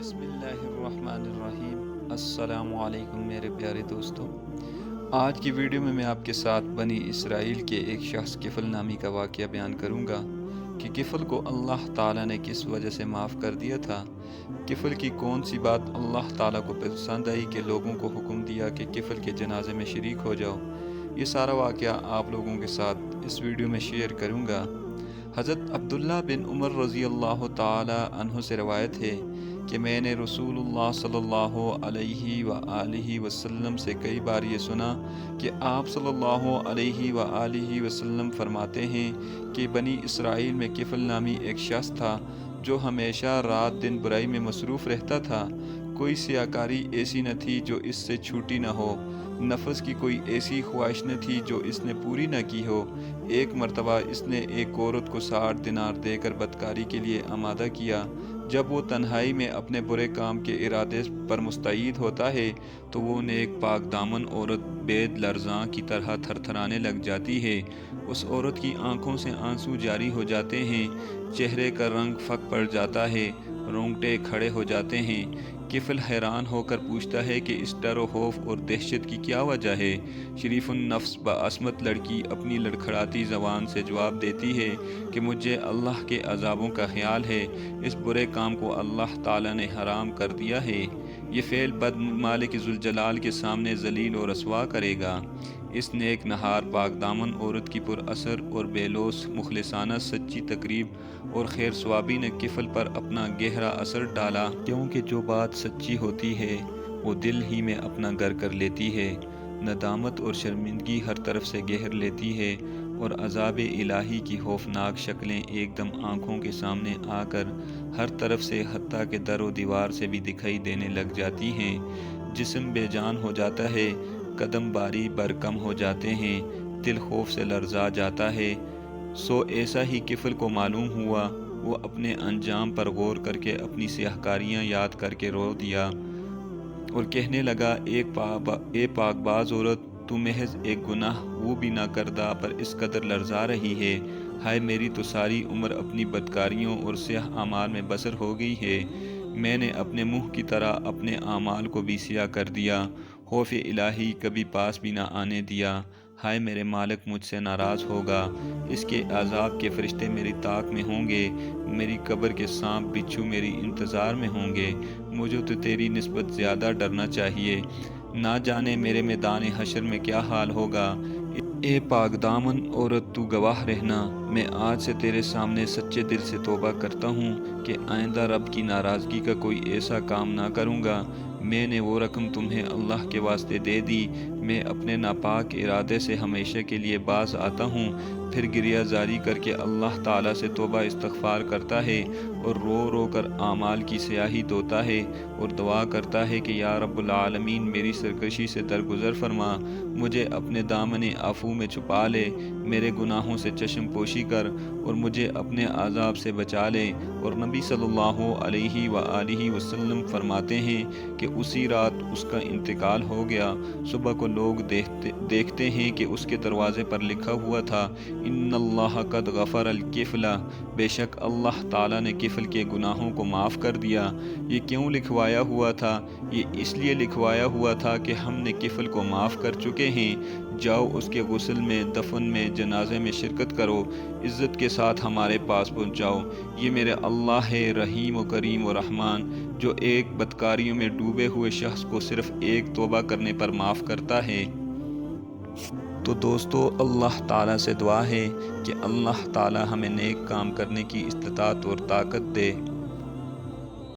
بسم اللہ الرحمن الرحیم۔ السلام علیکم میرے پیارے دوستوں، آج کی ویڈیو میں آپ کے ساتھ بنی اسرائیل کے ایک شخص کفل نامی کا واقعہ بیان کروں گا کہ کفل کو اللہ تعالیٰ نے کس وجہ سے معاف کر دیا تھا۔ کفل کی کون سی بات اللہ تعالیٰ کو پسند آئی کہ لوگوں کو حکم دیا کہ کفل کے جنازے میں شریک ہو جاؤ۔ یہ سارا واقعہ آپ لوگوں کے ساتھ اس ویڈیو میں شیئر کروں گا۔ حضرت عبداللہ بن عمر رضی اللہ تعالی عنہ سے روایت ہے کہ میں نے رسول اللہ صلی اللہ علیہ وآلہ وسلم سے کئی بار یہ سنا کہ آپ صلی اللہ علیہ وآلہ وسلم فرماتے ہیں کہ بنی اسرائیل میں کفل نامی ایک شخص تھا جو ہمیشہ رات دن برائی میں مصروف رہتا تھا۔ کوئی سیاکاری ایسی نہ تھی جو اس سے چھوٹی نہ ہو، نفس کی کوئی ایسی خواہش نہ تھی جو اس نے پوری نہ کی ہو۔ ایک مرتبہ اس نے ایک عورت کو 60 دینار دے کر بدکاری کے لیے آمادہ کیا۔ جب وہ تنہائی میں اپنے برے کام کے ارادے پر مستعد ہوتا ہے تو وہ نیک پاک دامن عورت بید لرزاں کی طرح تھر تھرانے لگ جاتی ہے۔ اس عورت کی آنکھوں سے آنسو جاری ہو جاتے ہیں، چہرے کا رنگ پھک پڑ جاتا ہے، رونگٹے کھڑے ہو جاتے ہیں۔ کفل حیران ہو کر پوچھتا ہے کہ اس ڈر و خوف اور دہشت کی کیا وجہ ہے؟ شریف النفس بعصمت لڑکی اپنی لڑکھڑاتی زبان سے جواب دیتی ہے کہ مجھے اللہ کے عذابوں کا خیال ہے، اس برے کام کو اللہ تعالیٰ نے حرام کر دیا ہے۔ یہ فعل بد مالک ذوالجلال کے سامنے ذلیل و رسوا کرے گا۔ اس نیک نہار پاک دامن عورت کی پر اثر اور بے لوث مخلصانہ سچی تقریب اور خیر ثوابی نے کفل پر اپنا گہرا اثر ڈالا، کیونکہ جو بات سچی ہوتی ہے وہ دل ہی میں اپنا گھر کر لیتی ہے۔ ندامت اور شرمندگی ہر طرف سے گھیر لیتی ہے اور عذاب الہی کی خوفناک شکلیں ایک دم آنکھوں کے سامنے آ کر ہر طرف سے حتیٰ کہ در و دیوار سے بھی دکھائی دینے لگ جاتی ہیں۔ جسم بے جان ہو جاتا ہے، قدم باری برکم ہو جاتے ہیں، دل خوف سے لرزا جاتا ہے۔ سو ایسا ہی کفل کو معلوم ہوا۔ وہ اپنے انجام پر غور کر کے اپنی سیاہکاریاں یاد کر کے رو دیا اور کہنے لگا، اے پاک باز عورت، تو محض ایک گناہ وہ بھی نہ کردہ پر اس قدر لرزا رہی ہے۔ ہائے، میری تو ساری عمر اپنی بدکاریوں اور سیاہ اعمال میں بسر ہو گئی ہے۔ میں نے اپنے منہ کی طرح اپنے اعمال کو بھی سیاہ کر دیا، خوف الہی کبھی پاس بھی نہ آنے دیا۔ ہائے، میرے مالک مجھ سے ناراض ہوگا، اس کے عذاب کے فرشتے میری طاق میں ہوں گے، میری قبر کے سانپ بچھو میری انتظار میں ہوں گے۔ مجھے تو تیری نسبت زیادہ ڈرنا چاہیے، نہ جانے میرے میدان حشر میں کیا حال ہوگا۔ اے پاک دامن عورت، تو گواہ رہنا، میں آج سے تیرے سامنے سچے دل سے توبہ کرتا ہوں کہ آئندہ رب کی ناراضگی کا کوئی ایسا کام نہ کروں گا۔ میں نے وہ رقم تمہیں اللہ کے واسطے دے دی، میں اپنے ناپاک ارادے سے ہمیشہ کے لیے باز آتا ہوں۔ پھر گریہ زاری کر کے اللہ تعالیٰ سے توبہ استغفار کرتا ہے اور رو رو کر اعمال کی سیاہی دھوتا ہے اور دعا کرتا ہے کہ یا رب العالمین، میری سرکشی سے درگزر فرما، مجھے اپنے دامن عفو میں چھپا لے، میرے گناہوں سے چشم پوشی کر اور مجھے اپنے عذاب سے بچا لے۔ اور نبی صلی اللہ علیہ وآلہ وسلم فرماتے ہیں کہ اسی رات اس کا انتقال ہو گیا۔ صبح کو لوگ دیکھتے ہیں کہ اس کے دروازے پر لکھا ہوا تھا، ان اللہ قد غفر الکفل، بے شک اللہ تعالیٰ نے کفل کے گناہوں کو معاف کر دیا۔ یہ کیوں لکھوایا ہوا تھا؟ یہ اس لیے لکھوایا ہوا تھا کہ ہم نے کفل کو معاف کر چکے ہیں، جاؤ اس کے غسل میں، دفن میں، جنازے میں شرکت کرو، عزت کے ساتھ ہمارے پاس پہنچ جاؤ۔ یہ میرے اللہ ہے، رحیم و کریم و رحمان، جو ایک بدکاریوں میں ڈوبے ہوئے شخص کو صرف ایک توبہ کرنے پر معاف کرتا ہے۔ تو دوستو، اللہ تعالیٰ سے دعا ہے کہ اللہ تعالیٰ ہمیں نیک کام کرنے کی استطاعت اور طاقت دے۔